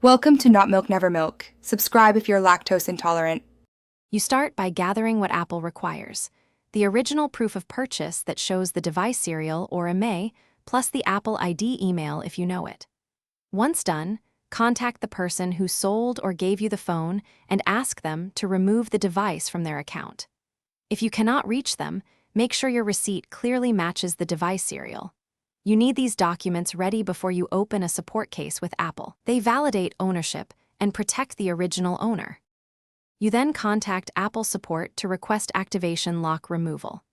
Welcome to Not Milk Never Milk. Subscribe if you're lactose intolerant. You start by gathering what Apple requires: the original proof of purchase that shows the device serial or IMEI, plus the Apple ID email if you know it. Once done, contact the person who sold or gave you the phone and ask them to remove the device from their account. If you cannot reach them, make sure your receipt clearly matches the device serial. You need these documents ready before you open a support case with Apple. They validate ownership and protect the original owner. You then contact Apple support to request activation lock removal.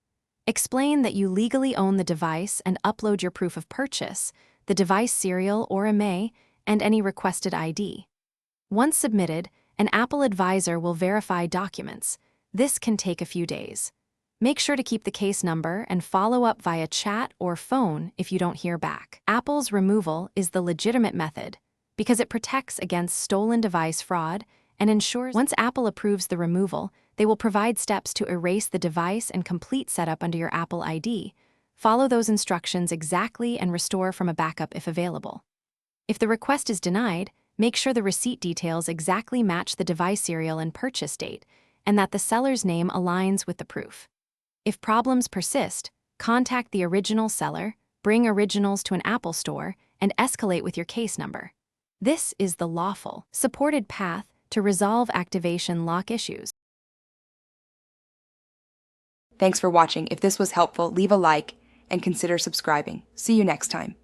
Explain that you legally own the device and upload your proof of purchase, the device serial or IMEI, and any requested ID. Once submitted, an Apple advisor will verify documents. This can take a few days. Make sure to keep the case number and follow up via chat or phone if you don't hear back. Apple's removal is the legitimate method because it protects against stolen device fraud and ensures once Apple approves the removal, they will provide steps to erase the device and complete setup under your Apple ID. Follow those instructions exactly and restore from a backup if available. If the request is denied, make sure the receipt details exactly match the device serial and purchase date, and that the seller's name aligns with the proof. If problems persist, contact the original seller, bring originals to an Apple store, and escalate with your case number. This is the lawful, supported path to resolve activation lock issues. Thanks for watching. If this was helpful, leave a like and consider subscribing. See you next time.